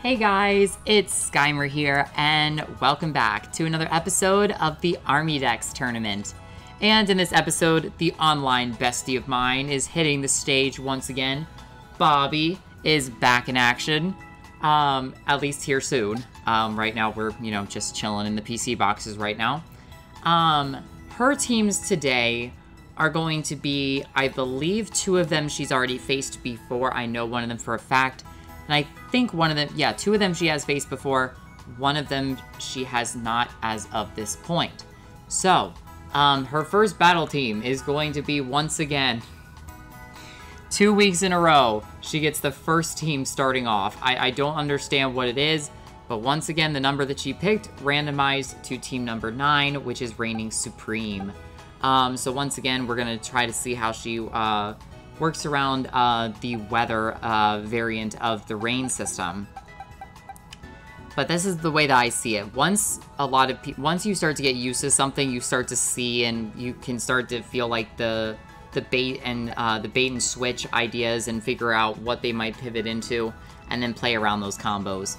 Hey guys, it's Skymer here, and welcome back to another episode of the Armidex Tournament. And in this episode, the online bestie of mine is hitting the stage once again. Bobbie is back in action, at least here soon. Right now we're, just chilling in the PC boxes right now. Her teams today are going to be, I believe, two of them she's already faced before. I know one of them for a fact. And I think one of them, yeah, two of them she has faced before. One of them she has not as of this point. So, her first battle team is going to be, once again, 2 weeks in a row, she gets the first team starting off. I don't understand what it is, but once again, the number that she picked randomized to team number 9, which is reigning supreme. So once again, we're going to try to see how she works around the weather variant of the rain system. But this is the way that I see it. Once you start to get used to something, you start to see and you can start to feel like the bait and switch ideas and figure out what they might pivot into and then play around those combos.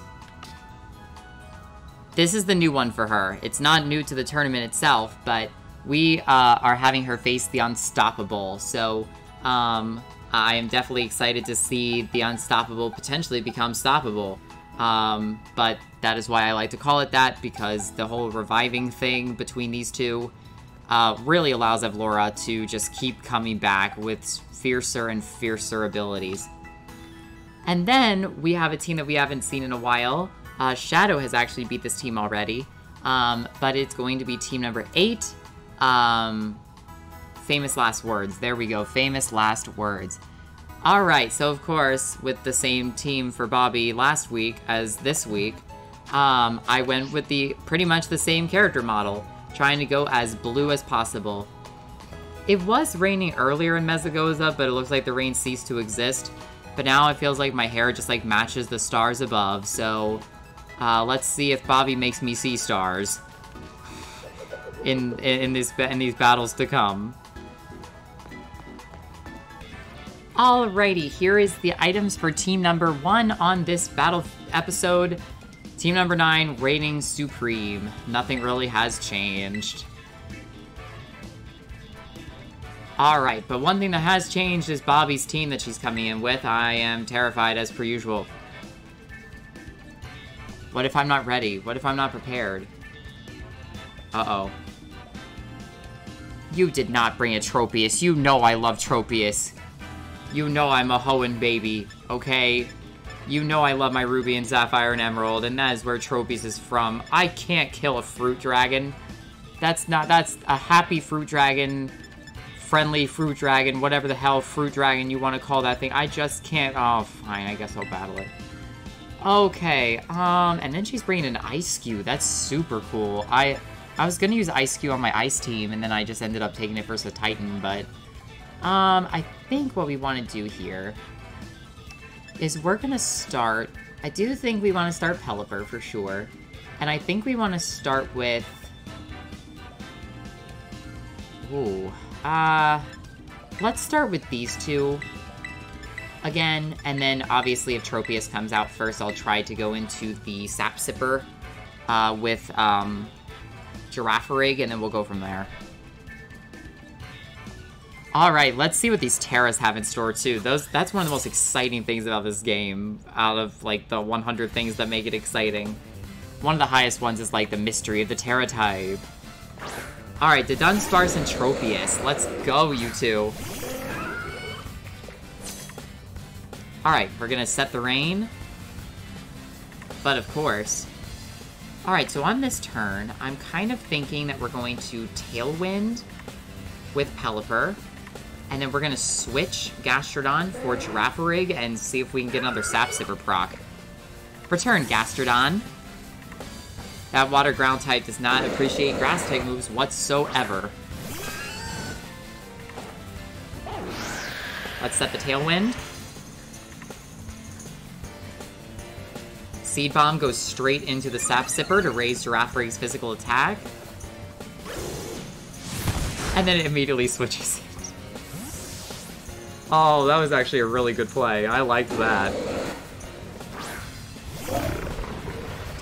This is the new one for her. It's not new to the tournament itself, but we are having her face the Unstoppable. So I am definitely excited to see the Unstoppable potentially become stoppable. But that is why I like to call it that, because the whole reviving thing between these two really allows Evlora to just keep coming back with fiercer and fiercer abilities. And then we have a team that we haven't seen in a while. Shadow has actually beat this team already, but it's going to be team number 8. Famous last words. There we go. Famous last words. Alright, so of course, with the same team for Bobbie last week as this week, I went with pretty much the same character model, trying to go as blue as possible. It was raining earlier in Mesagoza, but it looks like the rain ceased to exist. But now it feels like my hair just matches the stars above, so let's see if Bobbie makes me see stars in these battles to come. Alrighty, here is the items for team number 1 on this battle episode. Team number 9, reigning supreme. Nothing really has changed. Alright, but one thing that has changed is Bobbie's team that she's coming in with. I am terrified as per usual. What if I'm not ready? What if I'm not prepared? Uh-oh. You did not bring a Tropius. You know I love Tropius. You know I'm a Hoenn baby, okay? You know I love my Ruby and Sapphire and Emerald, and that is where Tropius is from. I can't kill a fruit dragon. That's a happy fruit dragon, friendly fruit dragon, whatever the hell fruit dragon you want to call that thing. I just can't. Oh, fine, I guess I'll battle it. Okay, and then she's bringing an Ice Cube. That's super cool. I was gonna use Ice Cube on my Ice team, and then I just ended up taking it versus a Titan, but I think what we want to do here is we're going to start, I do think we want to start Pelipper for sure, and I think we want to start with, let's start with these two again, and then obviously if Tropius comes out first, I'll try to go into the Sap Sipper with Girafarig, and then we'll go from there. Alright, let's see what these Terras have in store, too. That's one of the most exciting things about this game, out of, the 100 things that make it exciting. One of the highest ones is, the mystery of the Terra type. Alright, the Dunsparce and Tropius. Let's go, you two. Alright, we're gonna set the rain. But, of course. Alright, so on this turn, I'm kind of thinking that we're going to Tailwind with Pelipper. And then we're going to switch Gastrodon for Girafarig and see if we can get another Sap Sipper proc. Return, Gastrodon. That water ground type does not appreciate grass type moves whatsoever. Let's set the Tailwind. Seed Bomb goes straight into the Sap Sipper to raise Girafarig's physical attack. And then it immediately switches it. Oh, that was actually a really good play. I liked that.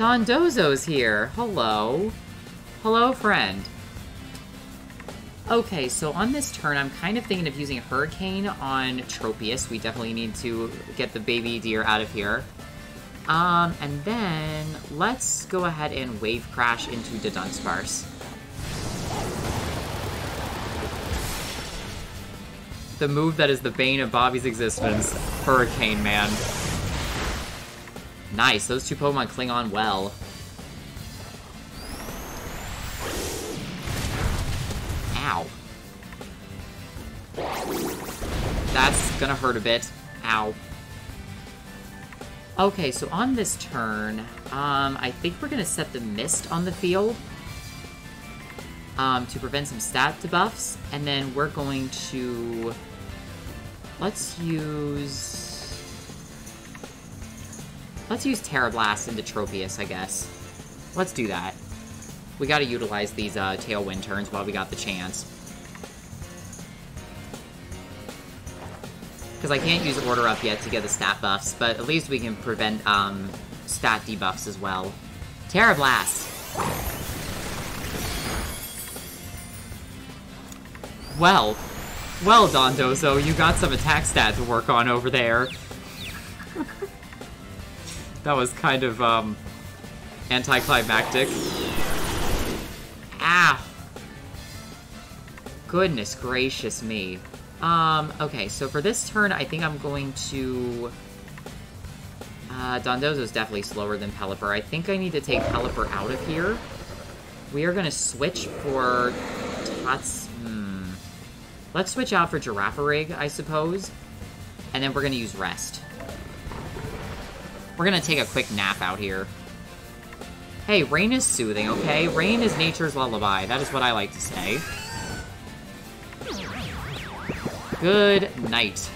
Dondozo's here. Hello. Hello, friend. Okay, so on this turn, I'm kind of thinking of using a Hurricane on Tropius. We definitely need to get the baby deer out of here. And then let's go ahead and Wave Crash into the Dunsparce. The move that is the bane of Bobbie's existence. Hurricane, man. Nice, those two Pokemon cling on well. Ow. That's gonna hurt a bit. Ow. Okay, so on this turn, I think we're gonna set the Mist on the field. To prevent some stat debuffs, and then we're going to... Let's use Terra Blast into Tropius, I guess. Let's do that. We gotta utilize these Tailwind turns while we got the chance. Because I can't use Order Up yet to get the stat buffs, but at least we can prevent stat debuffs as well. Terra Blast! Well, Dondozo, you got some attack stat to work on over there. That was kind of, anticlimactic. Ah! Goodness gracious me. Okay, so for this turn, I think I'm going to... Dondozo's definitely slower than Pelipper. I think I need to take Pelipper out of here. We are gonna switch for... Let's switch out for Girafarig, I suppose. And then we're gonna use Rest. We're gonna take a quick nap out here. Hey, rain is soothing, okay? Rain is nature's lullaby. That is what I like to say. Good night.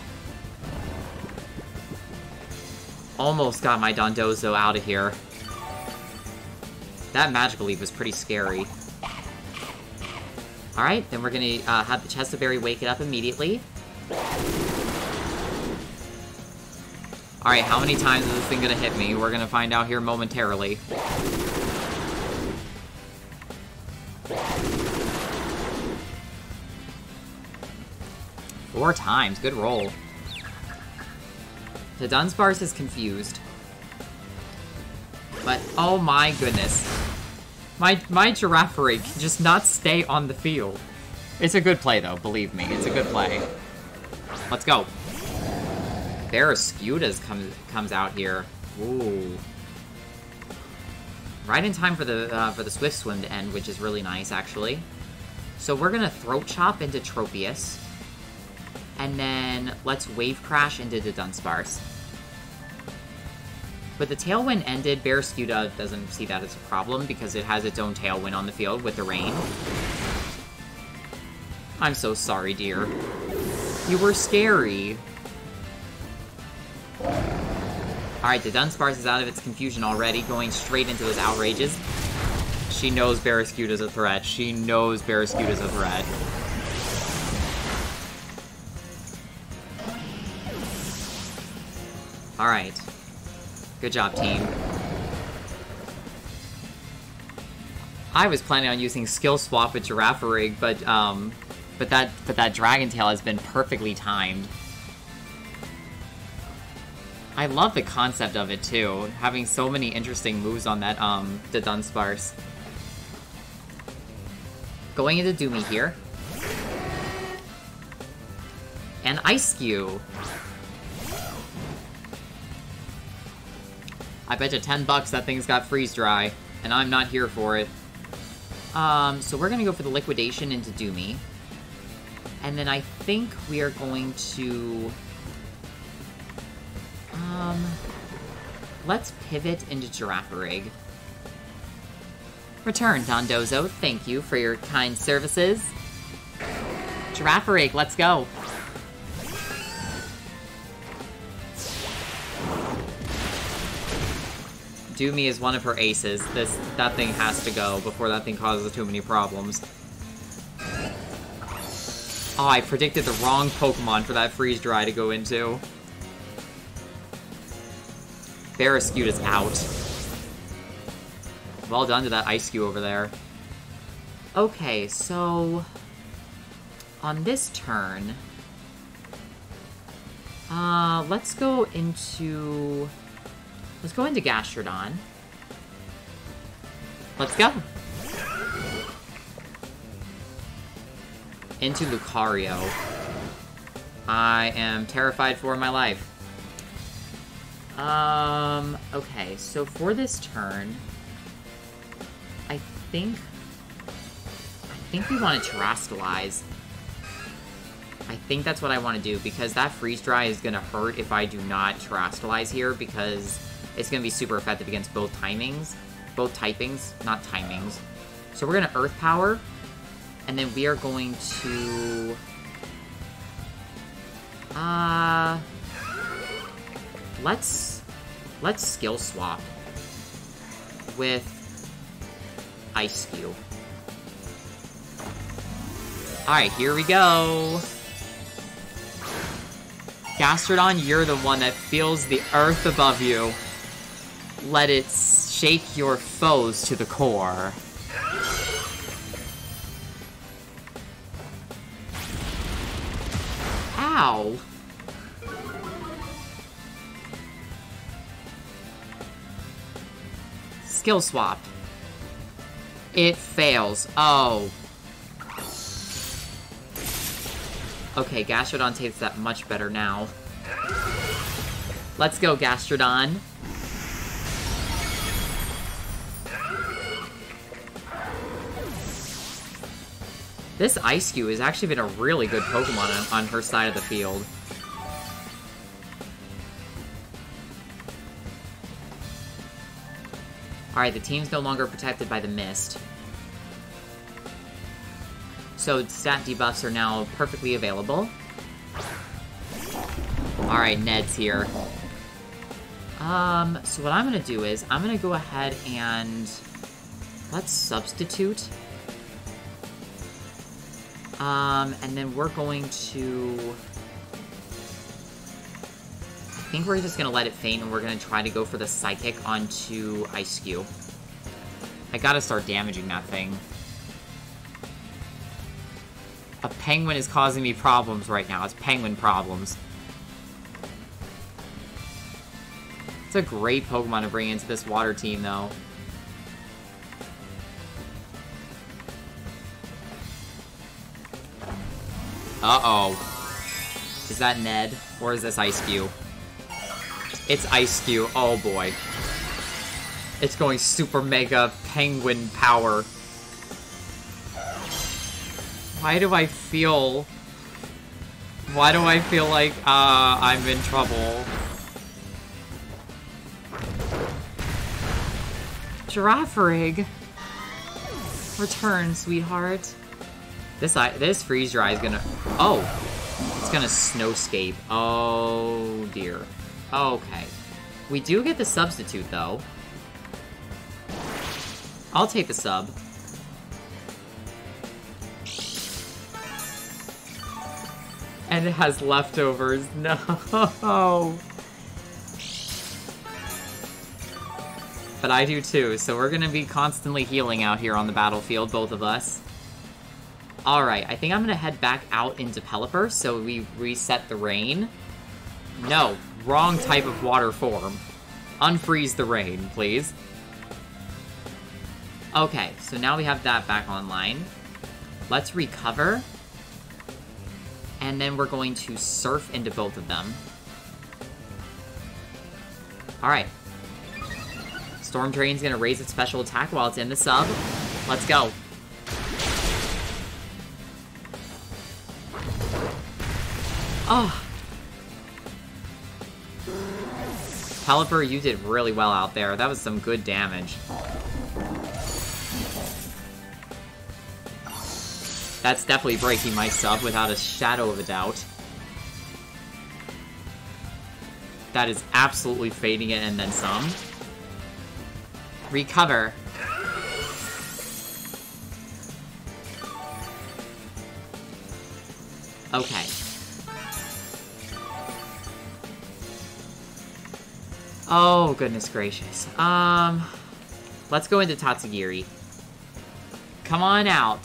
Almost got my Dondozo out of here. That Magical Leap was pretty scary. Alright, then we're gonna have the Chest of Berry wake it up immediately. Alright, how many times is this thing gonna hit me? We're gonna find out here momentarily. Four times, good roll. The Dunsparce is confused. But, oh my goodness. My Girafarig can just not stay on the field. It's a good play, though, believe me. It's a good play. Let's go. Barraskewdas comes out here. Ooh. Right in time for the Swift Swim to end, which is really nice, actually. So we're gonna Throat Chop into Tropius. And then let's Wave Crash into the Dunsparce. But the Tailwind ended, Barraskewda doesn't see that as a problem because it has its own Tailwind on the field with the rain. I'm so sorry, dear. You were scary. Alright, the Dunsparce is out of its confusion already, going straight into his outrages. She knows Barraskewda's a threat. She knows Barraskewda's a threat. Alright. Good job, team. I was planning on using Skill Swap with Girafarig, but that Dragon Tail has been perfectly timed. I love the concept of it, too. Having so many interesting moves on that, the Dunsparce. Going into Doomy here. And Ice Skew. I bet you 10 bucks that thing's got Freeze Dry, and I'm not here for it. So we're gonna go for the Liquidation into Doomy. And then I think we are going to... let's pivot into Girafarig. Return, Dondozo. Thank you for your kind services. Girafarig, let's go. Doomy is one of her aces. That thing has to go before that thing causes too many problems. Oh, I predicted the wrong Pokemon for that Freeze Dry to go into. Barraskewda's out. Well done to that Ice Cube over there. Okay, so... on this turn... let's go into Gastrodon. Let's go! Into Lucario. I am terrified for my life. Okay, so for this turn, I think we want to Terastallize. I think that's what I want to do, because that Freeze Dry is going to hurt if I do not Terastallize here, because it's going to be super effective against both typings, not timings. So we're going to Earth Power, and then we are going to... let's Skill Swap with Ice Cube. Alright, here we go! Gastrodon, you're the one that feels the earth above you. Let it shake your foes to the core. Ow! Skill swap. It fails. Oh. Okay, Gastrodon takes that much better now. Let's go, Gastrodon. This Ice Cube has actually been a really good Pokemon on her side of the field. Alright, the team's no longer protected by the mist. So stat debuffs are now perfectly available. Alright, Ned's here. So what I'm gonna do is, I'm gonna go ahead and... let's substitute. And then we're going to... I think we're just gonna let it faint, and we're gonna try to go for the Psychic onto Ice Cube. I gotta start damaging that thing. A penguin is causing me problems right now. It's penguin problems. It's a great Pokemon to bring into this water team, though. Uh-oh. Is that Ned? Or is this Ice Cube? It's Ice Cube. Oh, boy. It's going super mega penguin power. Why do I feel like, I'm in trouble? Girafarig! Return, sweetheart. This Freeze Dry is gonna... oh! It's gonna Snowscape. Oh, dear. Okay. We do get the substitute, though. I'll take the sub. And it has leftovers. No! But I do too, so we're gonna be constantly healing out here on the battlefield, both of us. Alright, I think I'm gonna head back out into Pelipper, so we reset the rain. No, wrong type of water form. Unfreeze the rain, please. Okay, so now we have that back online. Let's recover. And then we're going to surf into both of them. Alright. Storm Drain's gonna raise its special attack while it's in the sub. Let's go. Oh. Pelipper, you did really well out there. That was some good damage. That's definitely breaking my sub without a shadow of a doubt. That is absolutely fading it and then some. Recover. Okay. Oh, goodness gracious. Let's go into Tatsugiri. Come on out.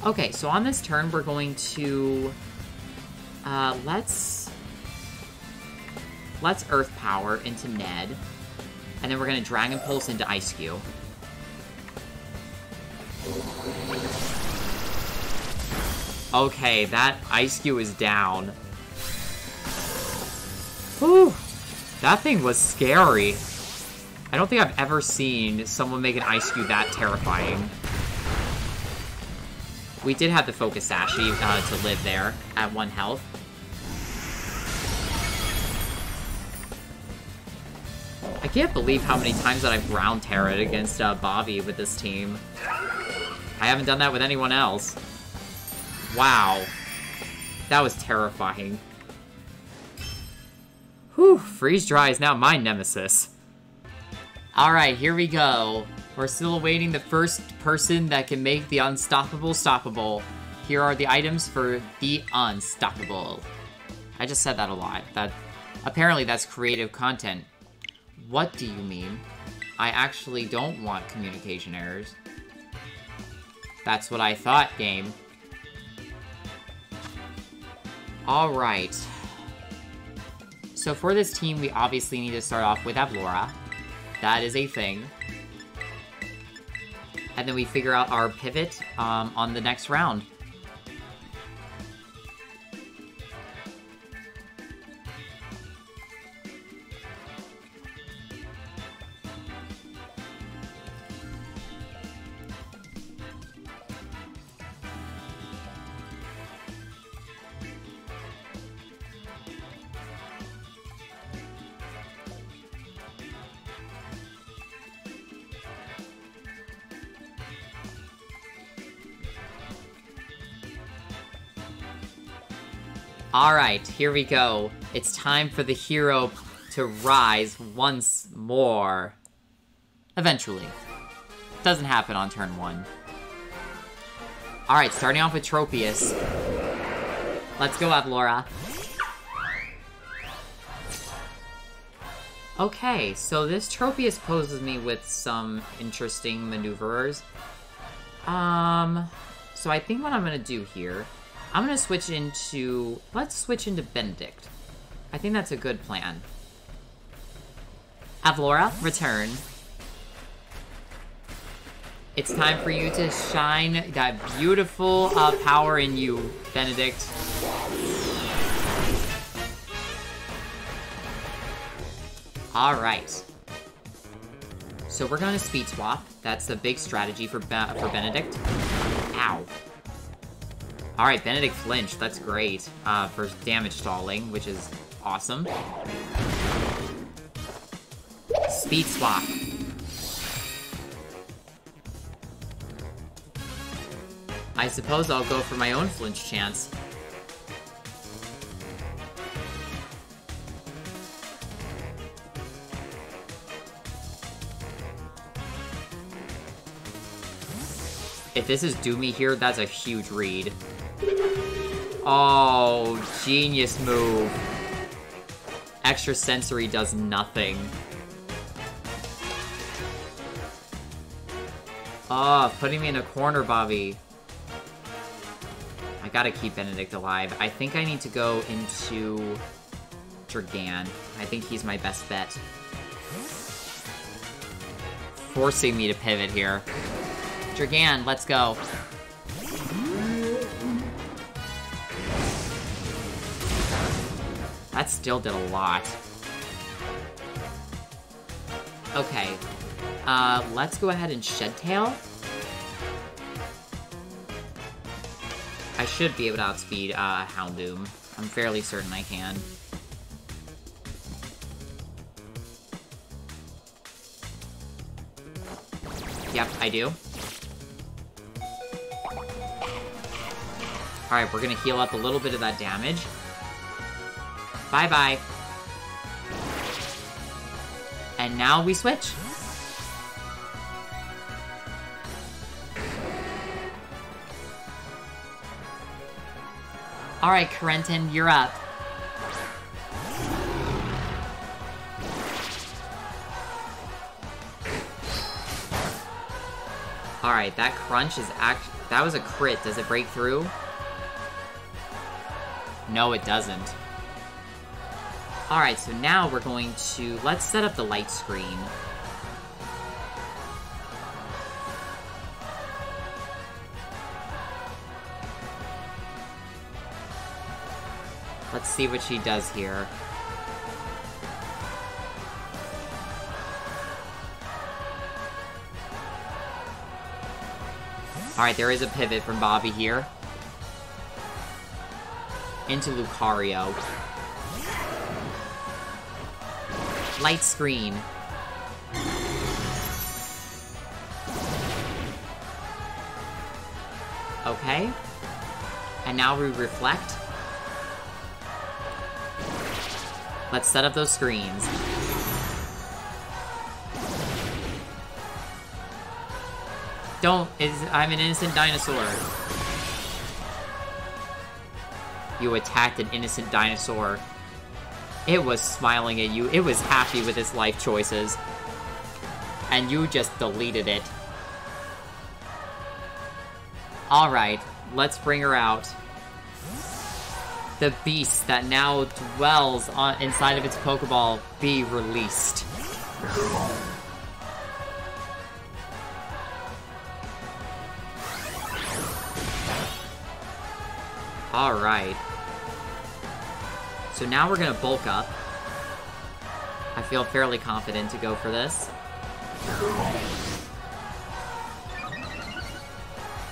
Okay, so on this turn, we're going to... let's Earth Power into Ned. And then we're going to Dragon Pulse into Ice-Q. Okay, that Ice-Q is down. Whew. That thing was scary. I don't think I've ever seen someone make an Ice-Q that terrifying. We did have the Focus Sash to live there at 1 health. I can't believe how many times that I've ground terrored against Bobbie with this team. I haven't done that with anyone else. Wow. That was terrifying. Whew, Freeze Dry is now my nemesis. Alright, here we go. We're still awaiting the first person that can make the Unstoppable stoppable. Here are the items for the Unstoppable. I just said that a lot. Apparently that's creative content. What do you mean? I actually don't want communication errors. That's what I thought, game. Alright. So for this team, we obviously need to start off with Avlora. That is a thing. And then we figure out our pivot on the next round. Alright, here we go. It's time for the hero to rise once more. Eventually. Doesn't happen on turn 1. Alright, starting off with Tropius. Let's go, Avlora. Okay, so this Tropius poses me with some interesting maneuverers. So I think what I'm gonna do here, I'm gonna switch into... Let's switch into Benedict. I think that's a good plan. Avlora, return. It's time for you to shine that beautiful power in you, Benedict. Alright. So we're gonna speed swap. That's the big strategy for Benedict. Ow. Alright, Benedict flinched. That's great. For damage stalling, which is awesome. Speed swap. I suppose I'll go for my own flinch chance. If this is Doomy here, that's a huge read. Oh, genius move. Extra sensory does nothing. Oh, putting me in a corner, Bobbie. I gotta keep Benedict alive. I think I need to go into Dragan. I think he's my best bet. Forcing me to pivot here. Dragan, let's go. That still did a lot. Okay. Let's go ahead and Shed Tail. I should be able to outspeed Houndoom. I'm fairly certain I can. Yep, I do. Alright, we're gonna heal up a little bit of that damage. Bye-bye. And now we switch. Alright, Corentin, you're up. Alright, that crunch is that was a crit. Does it break through? No, it doesn't. Alright, so now we're going to... Let's set up the light screen. Let's see what she does here. Alright, there is a pivot from Bobbie here. Into Lucario. Light screen. Okay. And now we reflect. Let's set up those screens. I'm an innocent dinosaur. You attacked an innocent dinosaur. It was smiling at you. It was happy with its life choices. And you just deleted it. Alright, let's bring her out. The beast that now dwells inside of its Pokeball be released. Alright. So now we're gonna bulk up. I feel fairly confident to go for this.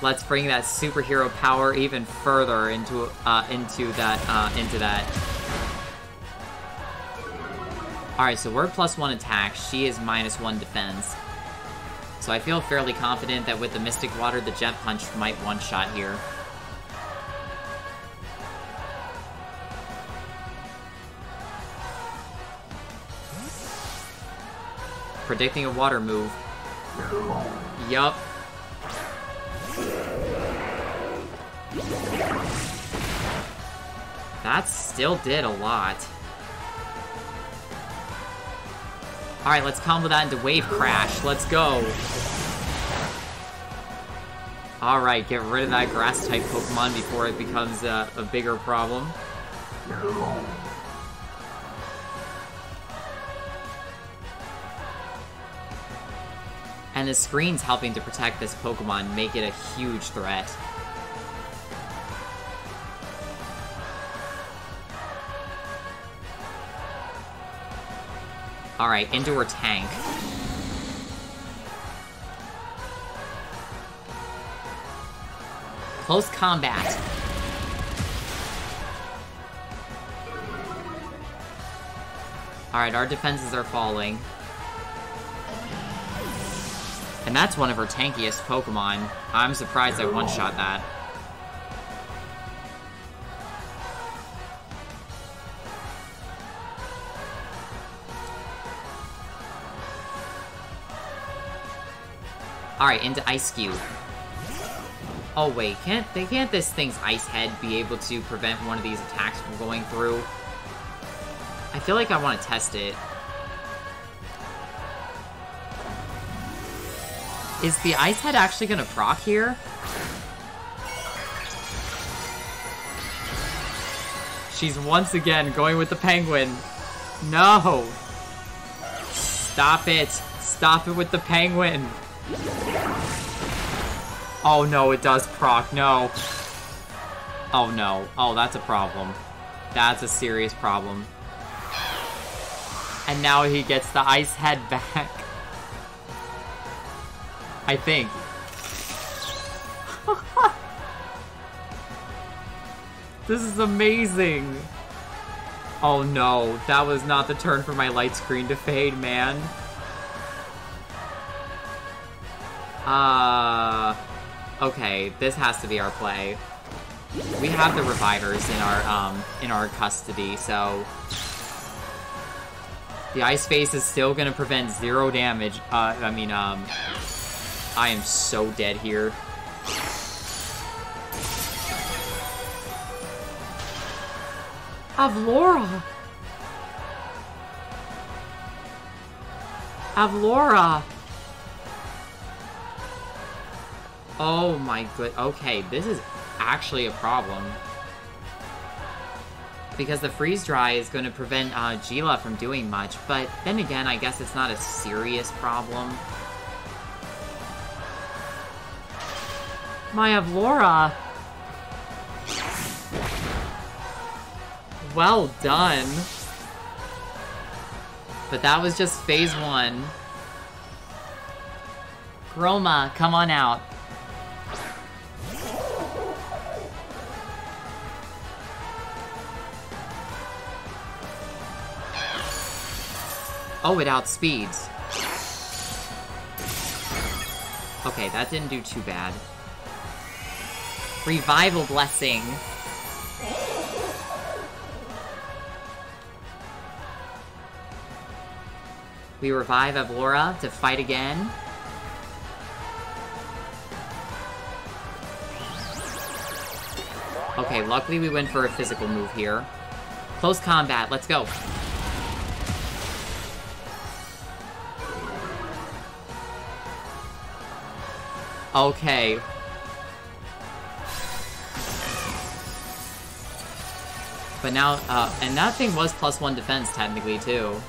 Let's bring that superhero power even further into that. Alright, so we're +1 attack. She is -1 defense. So I feel fairly confident that with the Mystic Water, the Jet Punch might one-shot here. Predicting a water move. Yup. That still did a lot. Alright, let's combo that into Wave Crash. Let's go. Alright, get rid of that Grass-type Pokemon before it becomes a bigger problem. And the screen's helping to protect this Pokemon, make it a huge threat. Alright, into her tank. Close combat. Alright, our defenses are falling. And that's one of her tankiest Pokemon. I'm surprised I one-shot that. Alright, into Ice Cube. Oh wait, can't this thing's Ice Head be able to prevent one of these attacks from going through? I feel like I want to test it. Is the Ice Head actually gonna proc here? She's once again going with the Penguin. No! Stop it! Stop it with the Penguin! Oh no, it does proc, no. Oh no, oh that's a problem. That's a serious problem. And now he gets the Ice Head back. I think. This is amazing. Oh no, that was not the turn for my light screen to fade, man. Okay, this has to be our play. We have the revivers in our custody, so the Ice Face is still gonna prevent 0 damage. I am so dead here. Avlora! Avlora! Oh my good. Okay, this is actually a problem. Because the freeze dry is going to prevent Gila from doing much, but then again, I guess it's not a serious problem. My Avlora! Well done! But that was just phase 1. Chroma, come on out. Oh, it outspeeds. Okay, that didn't do too bad. Revival Blessing. We revive Avlora to fight again. Okay, luckily we went for a physical move here. Close combat, let's go. Okay. But now, and that thing was +1 defense technically too.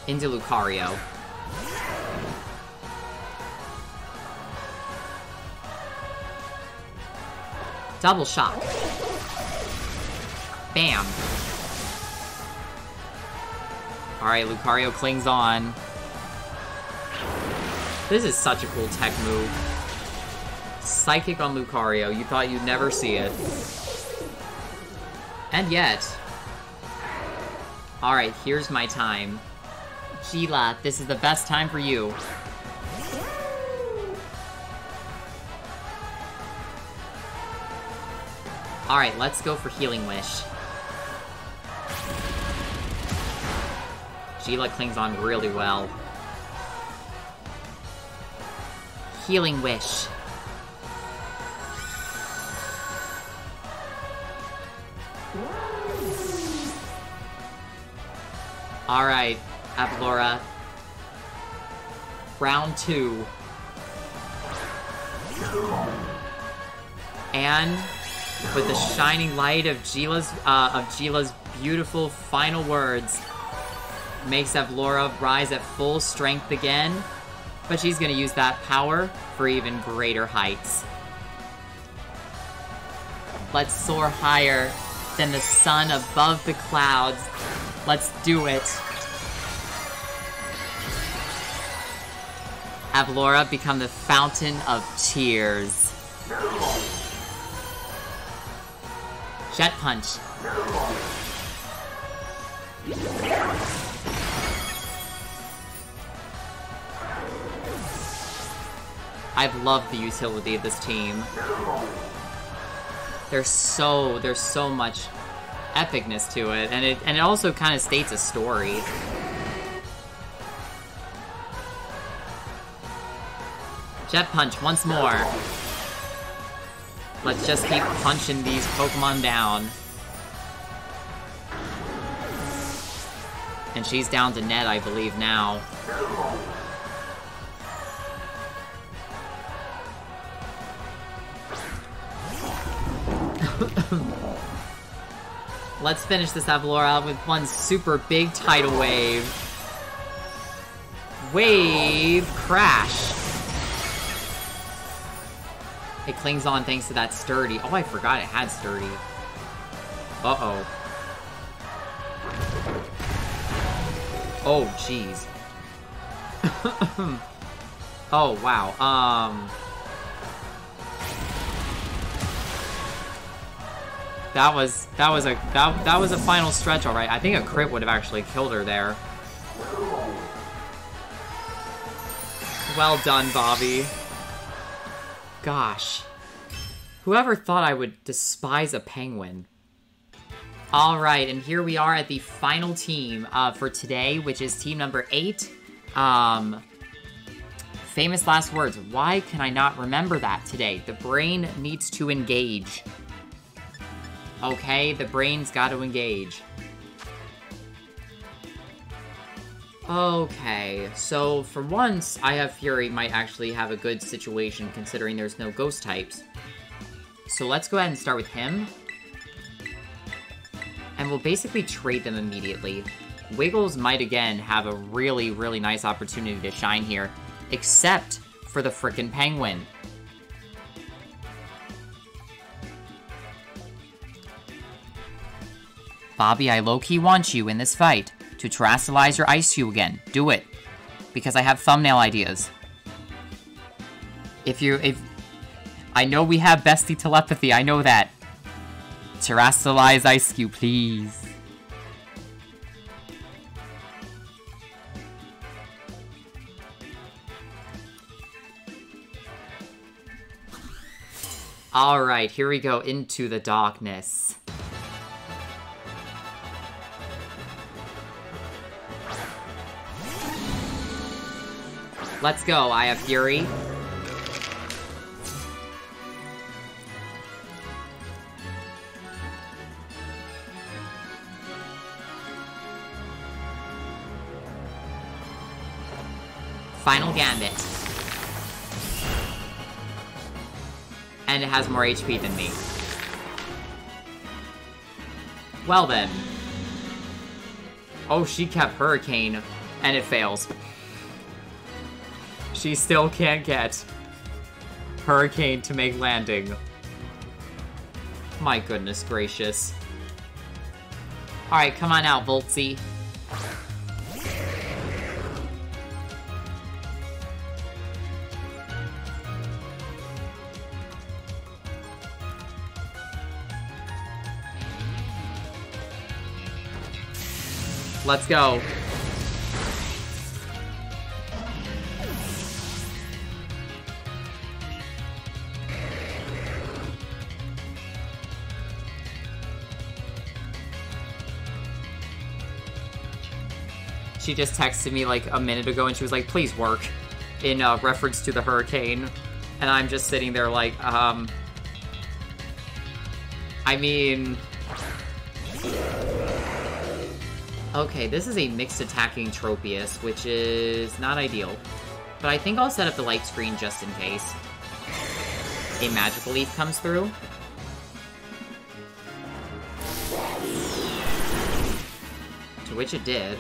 Into Lucario. Double shock. Bam. Alright, Lucario clings on. This is such a cool tech move. Psychic on Lucario. You thought you'd never see it. And yet. Alright, here's my time. Gila, this is the best time for you. Alright, let's go for Healing Wish. Gila clings on really well. Healing Wish. Alright, Avlora. Round 2. And with the shining light of Gila's beautiful final words, makes Avlora rise at full strength again, but she's gonna use that power for even greater heights. Let's soar higher than the sun above the clouds. Let's do it. Avlora, become the fountain of tears. Jet Punch. I've loved the utility of this team. There's so much epicness to it, and it also kind of states a story. Jet Punch once more. Let's just keep punching these Pokemon down. And she's down to net, I believe, now. Let's finish this Avlora with one super big tidal wave. Wave Crash. It clings on thanks to that Sturdy. Oh, I forgot it had Sturdy. Uh-oh. Oh, jeez. Oh, wow. That was a final stretch, alright. I think a crit would have actually killed her there. Well done, Bobbie. Gosh. Whoever thought I would despise a penguin? Alright, and here we are at the final team for today, which is team number 8. Famous last words. Why can I not remember that today? The brain needs to engage. Okay, the brain's got to engage. Okay, so for once, I have Fury might actually have a good situation considering there's no ghost types. So let's go ahead and start with him. And we'll basically trade them immediately. Wiggles might again have a really, really nice opportunity to shine here, except for the frickin' penguin. Bobbie, I low-key want you in this fight to terastallize or ice you again. Do it. Because I have thumbnail ideas. I know we have bestie telepathy, I know that. Terastallize Ice Cube, please. Alright, here we go into the darkness. Let's go, I have Fury. Final Gambit. And it has more HP than me. Well then. Oh, she kept Hurricane, and it fails. She still can't get Hurricane to make landing. My goodness gracious. Alright, come on out, Voltsy. Let's go. She just texted me like a minute ago and she was like, please work, in reference to the hurricane. And I'm just sitting there like, I mean... Okay, this is a mixed attacking Tropius, which is not ideal. But I think I'll set up the light screen just in case a magical leaf comes through. To which it did.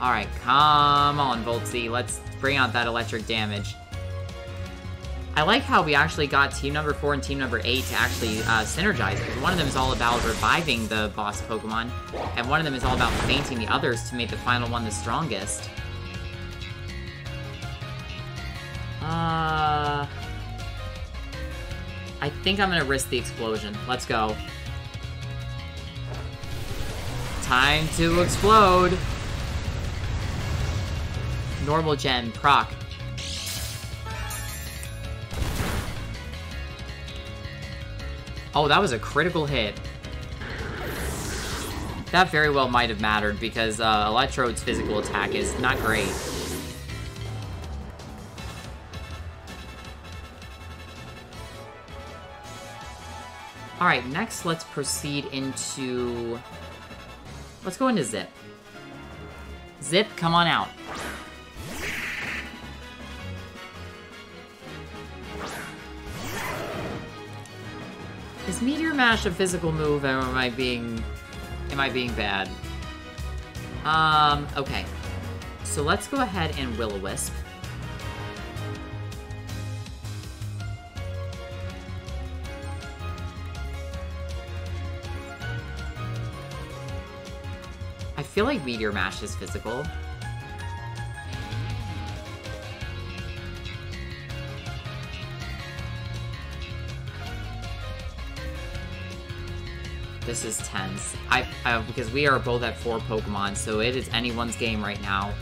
Alright, come on, Voltsy. Let's bring out that electric damage. I like how we actually got Team Number 4 and Team Number 8 to actually synergize, because one of them is all about reviving the boss Pokemon, and one of them is all about fainting the others to make the final one the strongest. I think I'm gonna risk the explosion. Let's go. Time to explode! Normal Gen, proc. Oh, that was a critical hit. That very well might have mattered, because Electrode's physical attack is not great. Alright, next let's proceed into... Let's go into Zip. Zip, come on out. Is Meteor Mash a physical move, or am I being bad? Okay. So let's go ahead and Will-O-Wisp. I feel like Meteor Mash is physical. This is tense. Because we are both at 4 Pokemon, so it is anyone's game right now.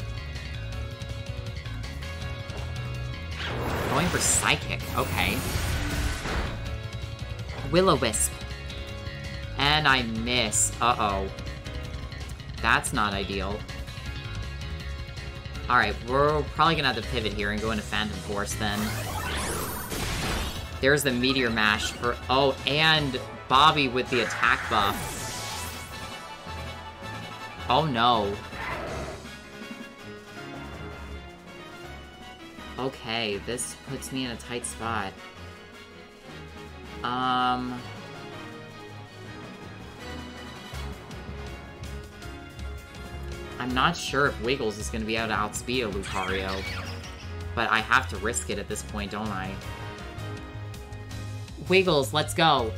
Going for Psychic, okay. Will-O-Wisp. And I miss. Uh-oh. That's not ideal. Alright, we're probably gonna have to pivot here and go into Phantom Force then. There's the Meteor Mash for... Oh, and Bobbie with the attack buff. Oh no. Okay, this puts me in a tight spot. I'm not sure if Wiggles is going to be able to outspeed a Lucario. But I have to risk it at this point, don't I? Wiggles, let's go!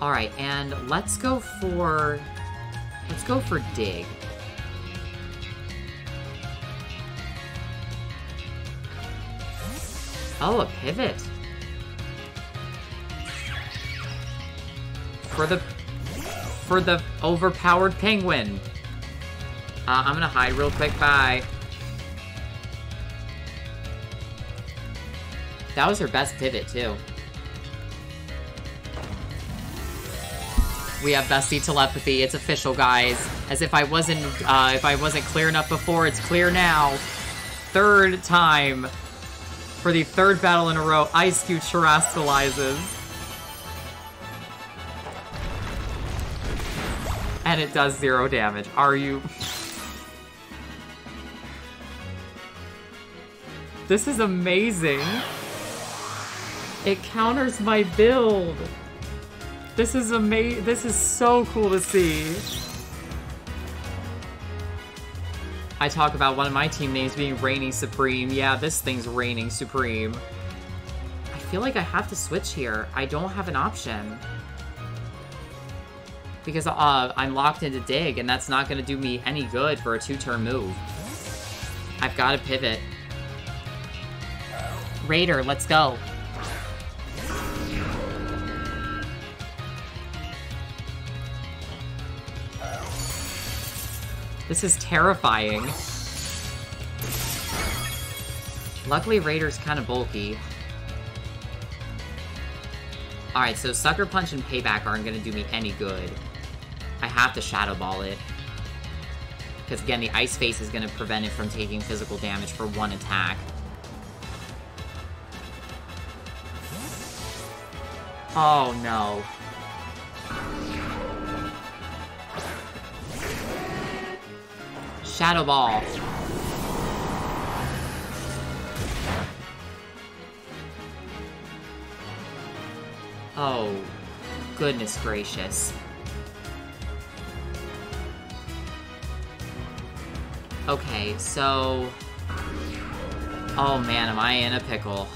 Alright, and let's go for Dig. Oh, a pivot. For the overpowered penguin. I'm gonna hide real quick, bye. That was her best pivot, too. We have bestie telepathy. It's official, guys. As if I wasn't clear enough before, it's clear now. Third time. For the third battle in a row, Ice Cube terastallizes. And it does 0 damage. Are you... This is amazing. It counters my build. This is amazing. This is so cool to see. I talk about one of my team names being Reigning Supreme. Yeah, this thing's Reigning Supreme. I feel like I have to switch here. I don't have an option. Because I'm locked into Dig, and that's not going to do me any good for a 2-turn move. I've got to pivot. Raider, let's go. This is terrifying. Luckily, Raider's kind of bulky. Alright, so Sucker Punch and Payback aren't going to do me any good. I have to Shadow Ball it. Because again, the Ice Face is going to prevent it from taking physical damage for 1 attack. Oh no. Shadow Ball. Oh, goodness gracious. Okay, so... Oh man, am I in a pickle.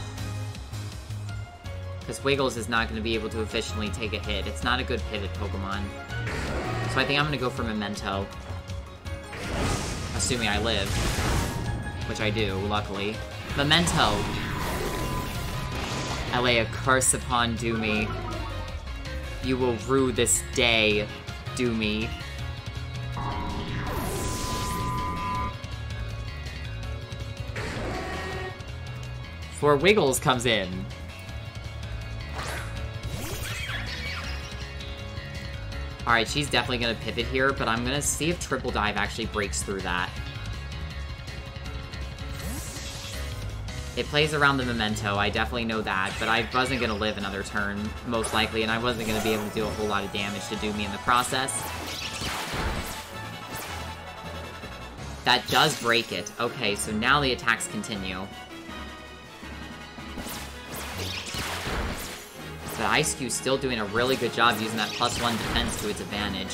Because Wiggles is not going to be able to efficiently take a hit. It's not a good pivot Pokemon. So I think I'm going to go for Memento. Assuming I live. Which I do, luckily. Memento! I lay a curse upon Doomy. You will rue this day, Doomy. For Wiggles comes in. Alright, she's definitely gonna pivot here, but I'm gonna see if Triple Dive actually breaks through that. It plays around the Memento, I definitely know that, but I wasn't gonna live another turn, most likely, and I wasn't gonna be able to do a whole lot of damage to Doomy in the process. That does break it. Okay, so now the attacks continue. But Ice Cube's still doing a really good job using that +1 defense to its advantage.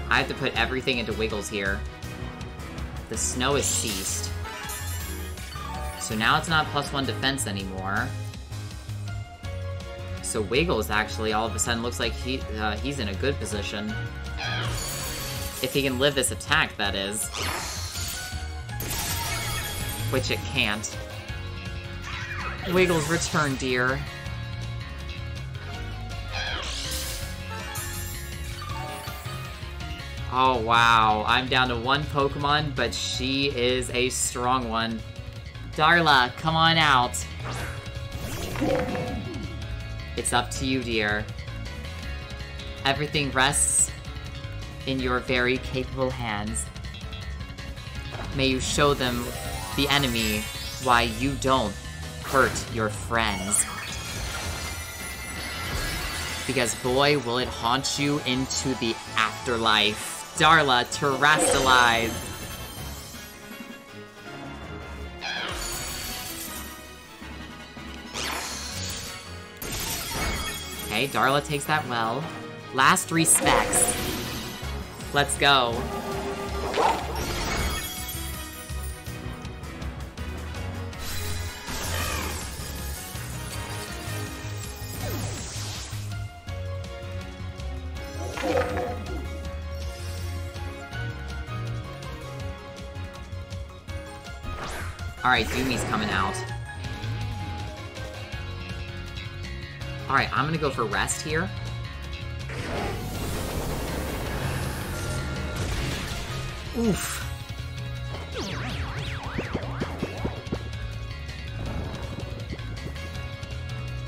I have to put everything into Wiggles here. The snow is ceased. So now it's not +1 defense anymore. So Wiggles actually all of a sudden looks like he's in a good position. If he can live this attack, that is. Which it can't. Wiggles, return, dear. Oh, wow. I'm down to 1 Pokemon, but she is a strong one. Darla, come on out. It's up to you, dear. Everything rests in your very capable hands. May you show them, the enemy, why you don't hurt your friends. Because boy, will it haunt you into the afterlife. Darla, terrestrialize. Okay, Darla takes that well. Last respects. Let's go. Alright, Doomie's coming out. Alright, I'm gonna go for rest here. Oof.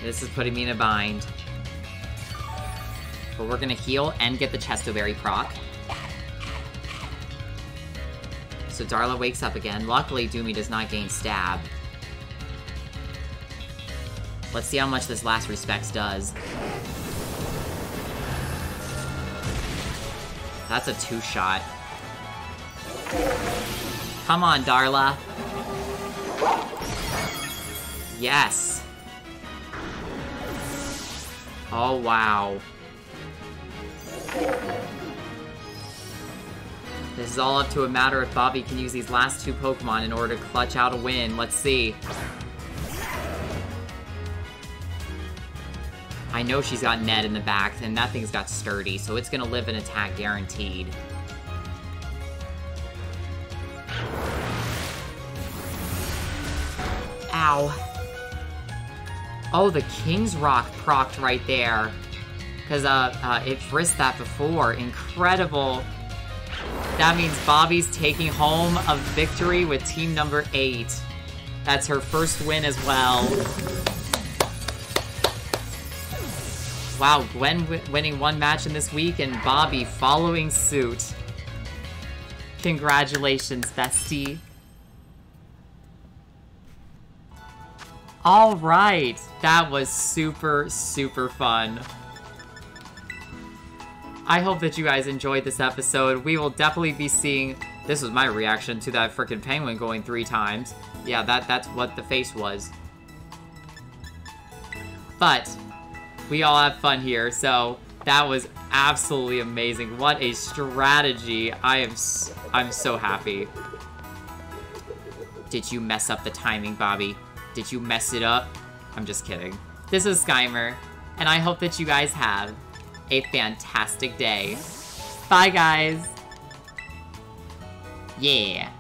This is putting me in a bind. But we're gonna heal and get the Chestoberry proc. So Darla wakes up again. Luckily, Doomie does not gain stab. Let's see how much this last respects does. That's a 2-shot. Come on, Darla. Yes. Oh, wow. This is all up to a matter if Bobbie can use these last 2 Pokemon in order to clutch out a win. Let's see. I know she's got Ned in the back, and that thing's got Sturdy, so it's gonna live an attack guaranteed. Ow. Oh, the King's Rock procced right there. Because, it frisked that before. Incredible. That means Bobbie's taking home a victory with team number 8. That's her first win as well. Wow, Gwen winning 1 match in this week and Bobbie following suit. Congratulations, bestie. Alright, that was super, super fun. I hope that you guys enjoyed this episode. We will definitely be seeing... This was my reaction to that frickin' penguin going 3 times. Yeah, that's what the face was. But we all have fun here, so that was absolutely amazing. What a strategy. I'm so happy. Did you mess up the timing, Bobbie? Did you mess it up? I'm just kidding. This is Skymer, and I hope that you guys have a fantastic day. Bye, guys. Yeah.